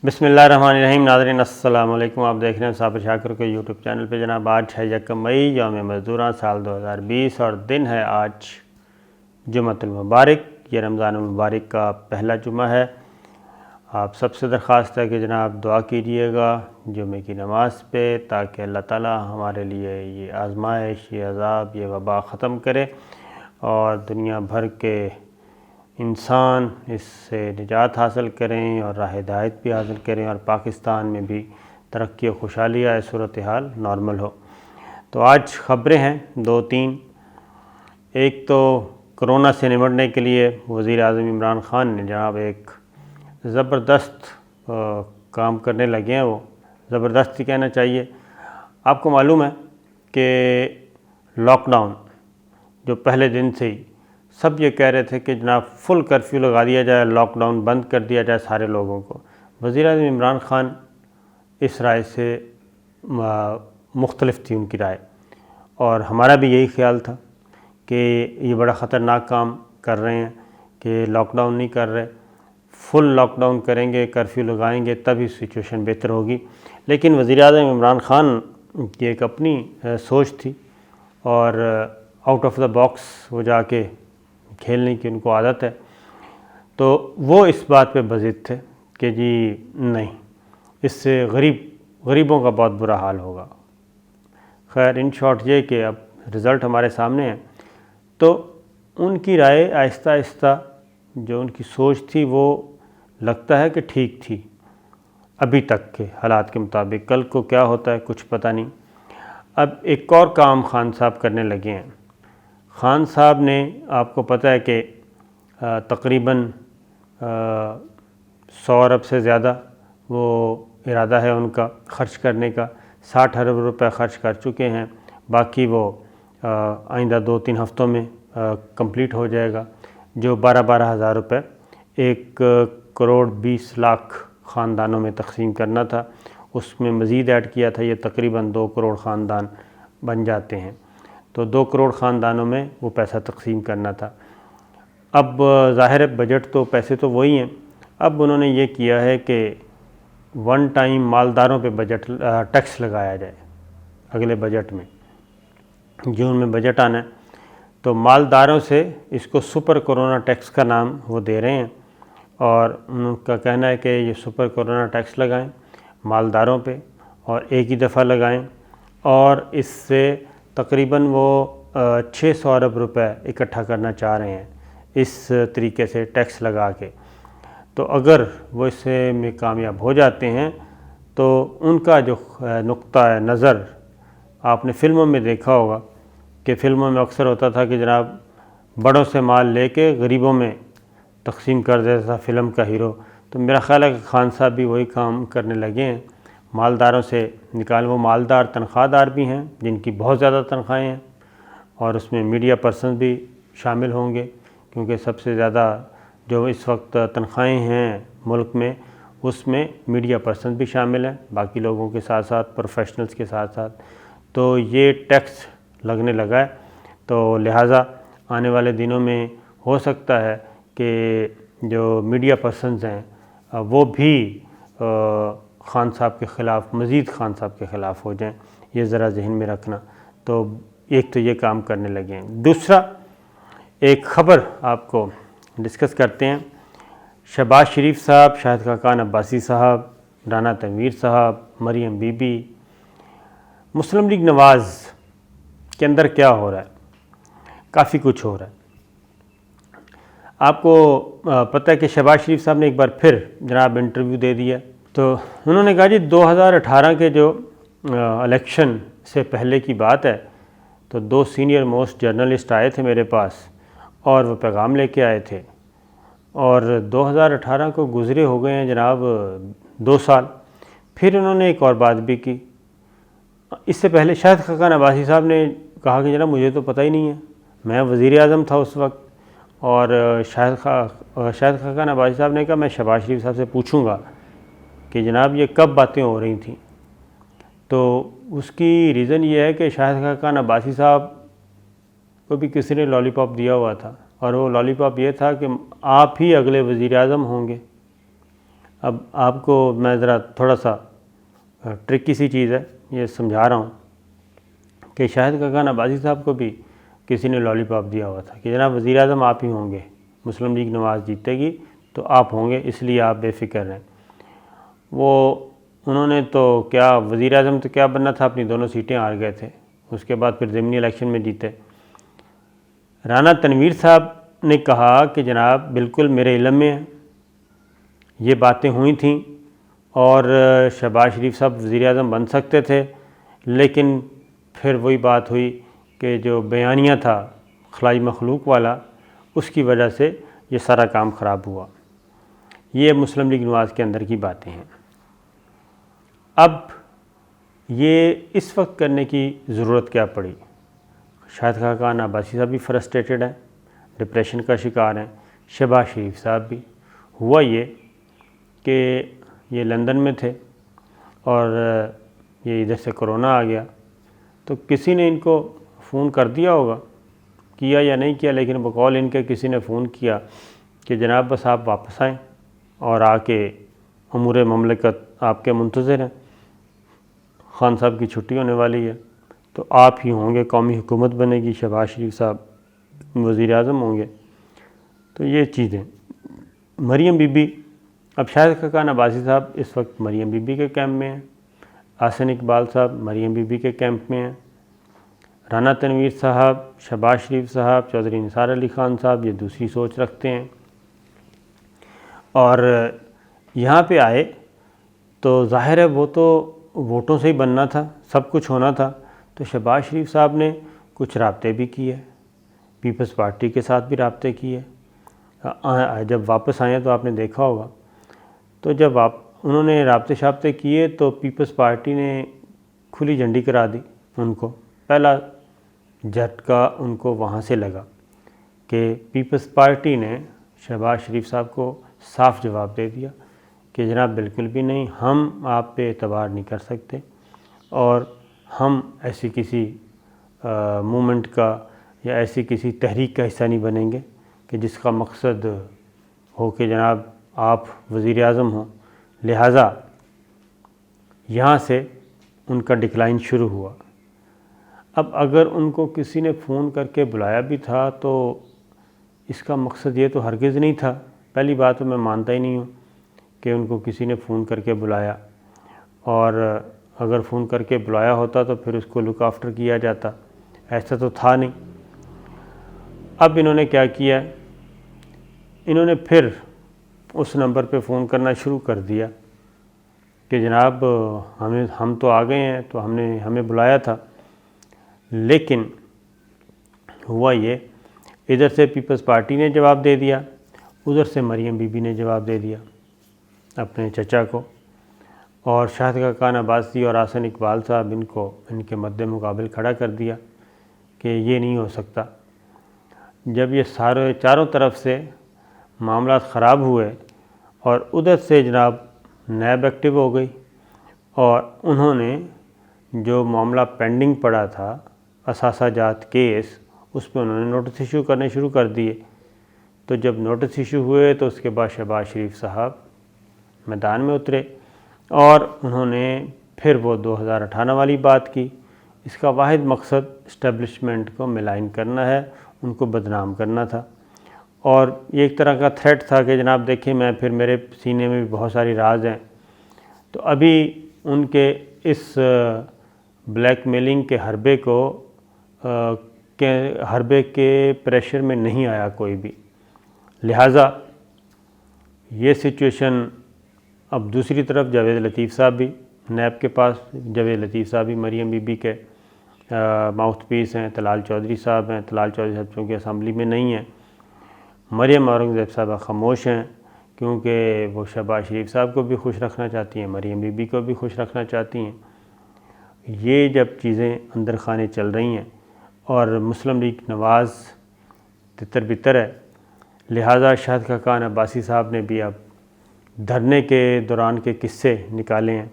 بسم اللہ الرحمن الرحیم۔ ناظرین السلام علیکم، آپ دیکھ رہے ہیں صابر شاکر کے یوٹیوب چینل پہ۔ جناب آج ہے 1 مئی، یوم مزدوراں، سال 2020 اور دن ہے آج جمعۃ المبارک۔ یہ رمضان المبارک کا پہلا جمعہ ہے۔ آپ سب سے درخواست ہے کہ جناب دعا کیجئے گا جمعے کی نماز پہ، تاکہ اللہ تعالی ہمارے لیے یہ آزمائش، یہ عذاب، یہ وبا ختم کرے اور دنیا بھر کے انسان اس سے نجات حاصل کریں اور راہ ہدایت بھی حاصل کریں، اور پاکستان میں بھی ترقی و خوشحالی آئے، صورتحال نارمل ہو۔ تو آج خبریں ہیں 2-3۔ ایک تو کرونا سے نمٹنے کے لیے وزیر اعظم عمران خان نے جناب ایک زبردست کام کرنے لگے ہیں۔ وہ زبردست ہی کہنا چاہیے۔ آپ کو معلوم ہے کہ لاک ڈاؤن جو پہلے دن سے ہی سب یہ کہہ رہے تھے کہ جناب فل کرفیو لگا دیا جائے، لاک ڈاؤن بند کر دیا جائے سارے لوگوں کو۔ وزیر اعظم عمران خان اس رائے سے مختلف تھی ان کی رائے، اور ہمارا بھی یہی خیال تھا کہ یہ بڑا خطرناک کام کر رہے ہیں کہ لاک ڈاؤن نہیں کر رہے، فل لاک ڈاؤن کریں گے، کرفیو لگائیں گے، تب ہی سچویشن بہتر ہوگی۔ لیکن وزیر اعظم عمران خان کی ایک اپنی سوچ تھی، اور آؤٹ آف دا باکس وہ جا کے کھیلنے کی ان کو عادت ہے، تو وہ اس بات پہ بضد تھے کہ جی نہیں، اس سے غریبوں کا بہت برا حال ہوگا۔ خیر ان شارٹ یہ کہ اب رزلٹ ہمارے سامنے ہے، تو ان کی رائے آہستہ آہستہ جو ان کی سوچ تھی وہ لگتا ہے کہ ٹھیک تھی ابھی تک کے حالات کے مطابق۔ کل کو کیا ہوتا ہے کچھ پتہ نہیں۔ اب ایک اور کام خان صاحب کرنے لگے ہیں۔ خان صاحب نے، آپ کو پتہ ہے کہ تقریباً 100 ارب سے زیادہ وہ ارادہ ہے ان کا خرچ کرنے کا، 60 ارب روپے خرچ کر چکے ہیں، باقی وہ آئندہ 2-3 ہفتوں میں کمپلیٹ ہو جائے گا، جو 12 ہزار روپے 1 کروڑ 20 لاکھ خاندانوں میں تقسیم کرنا تھا، اس میں مزید ایڈ کیا تھا، یہ تقریباً 2 کروڑ خاندان بن جاتے ہیں، تو 2 کروڑ خاندانوں میں وہ پیسہ تقسیم کرنا تھا۔ اب ظاہر ہے بجٹ تو پیسے تو وہی ہیں، اب انہوں نے یہ کیا ہے کہ ون ٹائم مالداروں پہ بجٹ ٹیکس لگایا جائے۔ اگلے بجٹ میں جون میں بجٹ آنا ہے، تو مالداروں سے اس کو سپر کرونا ٹیکس کا نام وہ دے رہے ہیں، اور ان کا کہنا ہے کہ یہ سپر کرونا ٹیکس لگائیں مالداروں پہ، اور ایک ہی دفعہ لگائیں، اور اس سے تقریباً وہ 600 ارب روپے اکٹھا کرنا چاہ رہے ہیں اس طریقے سے ٹیکس لگا کے۔ تو اگر وہ اس میں کامیاب ہو جاتے ہیں تو ان کا جو نقطہ نظر آپ نے فلموں میں دیکھا ہوگا کہ فلموں میں اکثر ہوتا تھا کہ جناب بڑوں سے مال لے کے غریبوں میں تقسیم کر دیتا تھا فلم کا ہیرو، تو میرا خیال ہے کہ خان صاحب بھی وہی کام کرنے لگے ہیں، مالداروں سے نکال۔ وہ مالدار تنخواہ دار بھی ہیں جن کی بہت زیادہ تنخواہیں ہیں، اور اس میں میڈیا پرسن بھی شامل ہوں گے، کیونکہ سب سے زیادہ جو اس وقت تنخواہیں ہیں ملک میں اس میں میڈیا پرسن بھی شامل ہیں، باقی لوگوں کے ساتھ ساتھ پروفیشنلز کے ساتھ ساتھ، تو یہ ٹیکس لگنے لگا ہے، تو لہٰذا آنے والے دنوں میں ہو سکتا ہے کہ جو میڈیا پرسنز ہیں وہ بھی خان صاحب کے خلاف، مزید خان صاحب کے خلاف ہو جائیں، یہ ذرا ذہن میں رکھنا۔ تو ایک تو یہ کام کرنے لگے ہیں۔ دوسرا ایک خبر آپ کو ڈسکس کرتے ہیں۔ شہباز شریف صاحب، شاہد خاقان عباسی صاحب، رانا تنویر صاحب، مریم بی بی، مسلم لیگ نواز کے اندر کیا ہو رہا ہے؟ کافی کچھ ہو رہا ہے۔ آپ کو پتہ ہے کہ شہباز شریف صاحب نے ایک بار پھر جناب انٹرویو دے دیا، تو انہوں نے کہا جی 2018 کے جو الیکشن سے پہلے کی بات ہے، تو 2 سینئر موسٹ جرنلسٹ آئے تھے میرے پاس اور وہ پیغام لے کے آئے تھے، اور 2018 کو گزرے ہو گئے ہیں جناب 2 سال۔ پھر انہوں نے ایک اور بات بھی کی، اس سے پہلے شاہد خاقان عباسی صاحب نے کہا کہ جناب مجھے تو پتہ ہی نہیں ہے، میں وزیر اعظم تھا اس وقت، اور شاہد خاقان عباسی صاحب نے کہا میں شہباز شریف صاحب سے پوچھوں گا کہ جناب یہ کب باتیں ہو رہی تھیں۔ تو اس کی ریزن یہ ہے کہ شاہد خاقان عباسی صاحب کو بھی کسی نے لالی پاپ دیا ہوا تھا، اور وہ لالی پاپ یہ تھا کہ آپ ہی اگلے وزیر اعظم ہوں گے۔ اب آپ کو میں ذرا تھوڑا سا ٹرکی سی چیز ہے یہ سمجھا رہا ہوں کہ شاہد خاقان عباسی صاحب کو بھی کسی نے لالی پاپ دیا ہوا تھا کہ جناب وزیر اعظم آپ ہی ہوں گے، مسلم لیگ نواز جیتے گی تو آپ ہوں گے، اس لیے آپ بے فکر رہیں۔ انہوں نے تو کیا وزیر اعظم تو کیا بننا تھا، اپنی دونوں سیٹیں ہار گئے تھے، اس کے بعد پھر ضمنی الیکشن میں جیتے۔ رانا تنویر صاحب نے کہا کہ جناب بالکل میرے علم میں ہے، یہ باتیں ہوئی تھیں اور شہباز شریف صاحب وزیر اعظم بن سکتے تھے، لیکن پھر وہی بات ہوئی کہ جو بیانیہ تھا خلائی مخلوق والا، اس کی وجہ سے یہ سارا کام خراب ہوا۔ یہ مسلم لیگ نواز کے اندر کی باتیں ہیں۔ اب یہ اس وقت کرنے کی ضرورت کیا پڑی؟ شاہد خاقان عباسی صاحب بھی فرسٹریٹڈ ہیں، ڈپریشن کا شکار ہیں، شہباز شریف صاحب بھی۔ ہوا یہ کہ یہ لندن میں تھے اور یہ ادھر سے کرونا آ گیا، تو کسی نے ان کو فون کر دیا ہوگا، کیا یا نہیں کیا، لیکن بقول ان کے کسی نے فون کیا کہ جناب بس آپ واپس آئیں اور آ کے امور مملکت آپ کے منتظر ہیں، خان صاحب کی چھٹی ہونے والی ہے تو آپ ہی ہوں گے، قومی حکومت بنے گی، شہباز شریف صاحب وزیر اعظم ہوں گے۔ تو یہ چیزیں مریم بی بی، اب شاہد خاقان عباسی صاحب اس وقت مریم بی بی کے کیمپ میں ہیں، احسن اقبال صاحب مریم بی بی کے کیمپ میں ہیں، رانا تنویر صاحب، شہباز شریف صاحب، چودھری نثار علی خان صاحب یہ دوسری سوچ رکھتے ہیں۔ اور یہاں پہ آئے تو ظاہر ہے وہ تو ووٹوں سے ہی بننا تھا، سب کچھ ہونا تھا، تو شہباز شریف صاحب نے کچھ رابطے بھی کیے، پیپلز پارٹی کے ساتھ بھی رابطے کیے۔ جب واپس آئے تو آپ نے دیکھا ہوگا، تو جب انہوں نے رابطے کیے تو پیپلز پارٹی نے کھلی جھنڈی کرا دی ان کو، پہلا جھٹکا ان کو وہاں سے لگا کہ پیپلز پارٹی نے شہباز شریف صاحب کو صاف جواب دے دیا کہ جناب بالکل بھی نہیں، ہم آپ پہ اعتبار نہیں کر سکتے اور ہم ایسی کسی مومنٹ کا یا ایسی کسی تحریک کا حصہ نہیں بنیں گے کہ جس کا مقصد ہو کہ جناب آپ وزیر اعظم ہوں۔ لہٰذا یہاں سے ان کا ڈکلائن شروع ہوا۔ اب اگر ان کو کسی نے فون کر کے بلایا بھی تھا تو اس کا مقصد یہ تو ہرگز نہیں تھا، پہلی بات تو میں مانتا ہی نہیں ہوں کہ ان کو کسی نے فون کر کے بلایا، اور اگر فون کر کے بلایا ہوتا تو پھر اس کو لک آفٹر کیا جاتا، ایسا تو تھا نہیں۔ اب انہوں نے کیا کیا، انہوں نے پھر اس نمبر پہ فون کرنا شروع کر دیا کہ جناب ہم تو آ گئے ہیں، تو ہمیں بلایا تھا، لیکن ہوا یہ ادھر سے پیپلز پارٹی نے جواب دے دیا، ادھر سے مریم بی بی نے جواب دے دیا اپنے چچا کو، اور شاہد خاقان عباسی اور احسن اقبال صاحب ان کے مد مقابل کھڑا کر دیا کہ یہ نہیں ہو سکتا۔ جب یہ چاروں طرف سے معاملات خراب ہوئے اور ادھر سے جناب نیب ایکٹیو ہو گئی اور انہوں نے جو معاملہ پینڈنگ پڑا تھا اثاثہ جات کیس، اس پہ انہوں نے نوٹس ایشو کرنے شروع کر دیے۔ تو جب نوٹس ایشو ہوئے تو اس کے بعد شہباز شریف صاحب میدان میں اترے اور انہوں نے پھر وہ 2018 والی بات کی۔ اس کا واحد مقصد اسٹیبلشمنٹ کو ملائن کرنا ہے، ان کو بدنام کرنا تھا، اور یہ ایک طرح کا تھریٹ تھا کہ جناب دیکھیں میرے سینے میں بھی بہت ساری راز ہیں۔ تو ابھی ان کے اس بلیک میلنگ کے حربے کے پریشر میں نہیں آیا کوئی بھی، لہٰذا یہ سچویشن۔ اب دوسری طرف جاوید لطیف صاحب بھی نیب کے پاس، جاوید لطیف صاحب بھی مریم بی بی کے ماؤتھ پیس ہیں، طلال چودھری صاحب ہیں، طلال چودھری صاحب چونکہ اسمبلی میں نہیں ہیں، مریم اورنگزیب صاحبہ خاموش ہیں کیونکہ وہ شہباز شریف صاحب کو بھی خوش رکھنا چاہتی ہیں، مریم بی بی کو بھی خوش رکھنا چاہتی ہیں۔ یہ جب چیزیں اندر خانے چل رہی ہیں اور مسلم لیگ نواز تتر بتر ہے، لہٰذا شاہد خاقان عباسی صاحب نے بھی اب دھرنے کے دوران کے قصے نکالے ہیں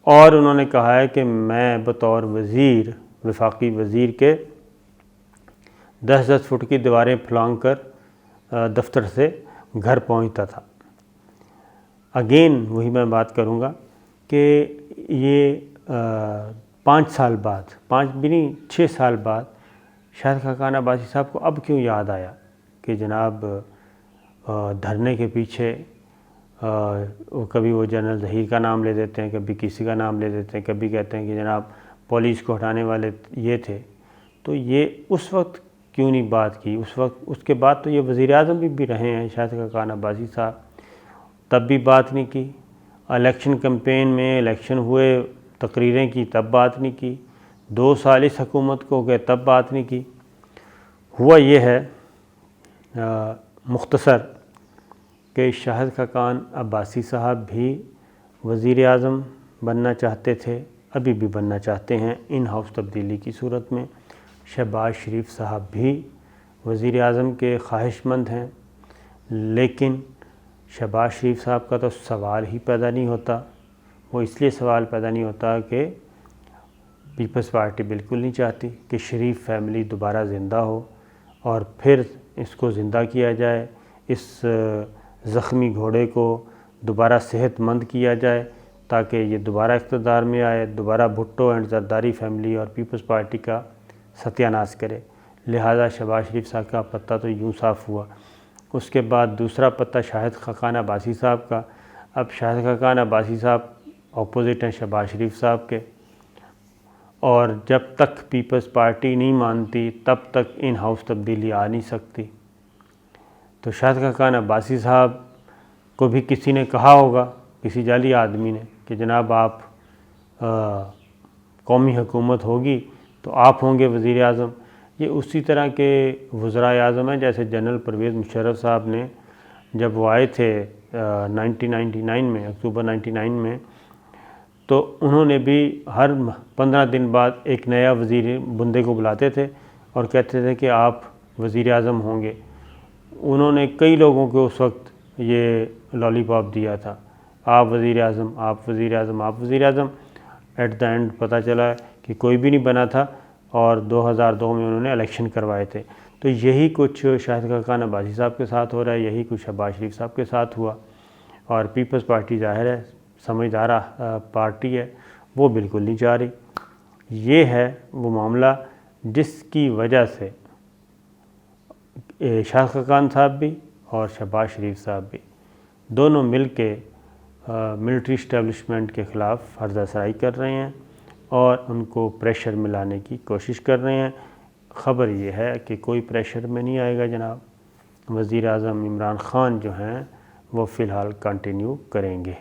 اور انہوں نے کہا ہے کہ میں بطور وزیر، وفاقی وزیر کے 10-10 فٹ کی دیواریں پھلانگ کر دفتر سے گھر پہنچتا تھا۔ اگین وہی میں بات کروں گا کہ یہ 5 سال بعد، 5 بھی نہیں 6 سال بعد شاہد خاقان عباسی صاحب کو اب کیوں یاد آیا کہ جناب دھرنے کے پیچھے کبھی وہ جنرل ظہیر کا نام لے دیتے ہیں، کبھی کسی کا نام لے دیتے ہیں، کبھی کہتے ہیں کہ جناب پولیس کو ہٹانے والے یہ تھے. تو یہ اس وقت کیوں نہیں بات کی؟ اس کے بعد تو یہ وزیر اعظم بھی رہے ہیں شاہد خاقان عباسی صاحب، تب بھی بات نہیں کی. الیکشن کمپین میں الیکشن ہوئے تقریریں کی تب بات نہیں کی. 2 سال اس حکومت کو گئے تب بات نہیں کی. ہوا یہ ہے مختصر کہ شاہد خاقان عباسی صاحب بھی وزیر اعظم بننا چاہتے تھے، ابھی بھی بننا چاہتے ہیں ان ہاؤس تبدیلی کی صورت میں. شہباز شریف صاحب بھی وزیر اعظم کے خواہش مند ہیں، لیکن شہباز شریف صاحب کا تو سوال ہی پیدا نہیں ہوتا. وہ اس لیے سوال پیدا نہیں ہوتا کہ پیپلز پارٹی بالکل نہیں چاہتی کہ شریف فیملی دوبارہ زندہ ہو اور پھر اس کو زندہ کیا جائے، اس زخمی گھوڑے کو دوبارہ صحت مند کیا جائے تاکہ یہ دوبارہ اقتدار میں آئے، دوبارہ بھٹو اینڈ زرداری فیملی اور پیپلز پارٹی کا ستیہ ناش کرے. لہذا شہباز شریف صاحب کا پتہ تو یوں صاف ہوا. اس کے بعد دوسرا پتہ شاہد خاقان عباسی صاحب کا. اب شاہد خاقان عباسی صاحب اپوزٹ ہیں شہباز شریف صاحب کے، اور جب تک پیپلز پارٹی نہیں مانتی تب تک ان ہاؤس تبدیلی آ نہیں سکتی. تو شاہد خاقان عباسی صاحب کو بھی کسی نے کہا ہوگا، کسی جعلی آدمی نے، کہ جناب آپ قومی حکومت ہوگی تو آپ ہوں گے وزیر اعظم. یہ اسی طرح کے وزرائے اعظم ہیں جیسے جنرل پرویز مشرف صاحب نے جب وہ آئے تھے 1999 میں، اکتوبر 99 میں، تو انہوں نے بھی ہر 15 دن بعد ایک نیا وزیر بندے کو بلاتے تھے اور کہتے تھے کہ آپ وزیر اعظم ہوں گے. انہوں نے کئی لوگوں کو اس وقت یہ لالی پاپ دیا تھا، آپ وزیر اعظم، آپ وزیر اعظم، آپ وزیر اعظم. ایٹ دا اینڈ پتہ چلا کہ کوئی بھی نہیں بنا تھا اور 2002 میں انہوں نے الیکشن کروائے تھے. تو یہی کچھ شاہد خاقان عباسی صاحب کے ساتھ ہو رہا ہے، یہی کچھ شہباز شریف صاحب کے ساتھ ہوا. اور پیپلز پارٹی ظاہر ہے سمجھدار پارٹی ہے، وہ بالکل نہیں چاہ رہی. یہ ہے وہ معاملہ جس کی وجہ سے شاہد خاقان صاحب بھی اور شہباز شریف صاحب بھی دونوں مل کے ملٹری اسٹیبلشمنٹ کے خلاف ہرزہ سرائی کر رہے ہیں اور ان کو پریشر میں لانے کی کوشش کر رہے ہیں. خبر یہ ہے کہ کوئی پریشر میں نہیں آئے گا جناب. وزیر اعظم عمران خان جو ہیں وہ فی الحال کنٹینیو کریں گے.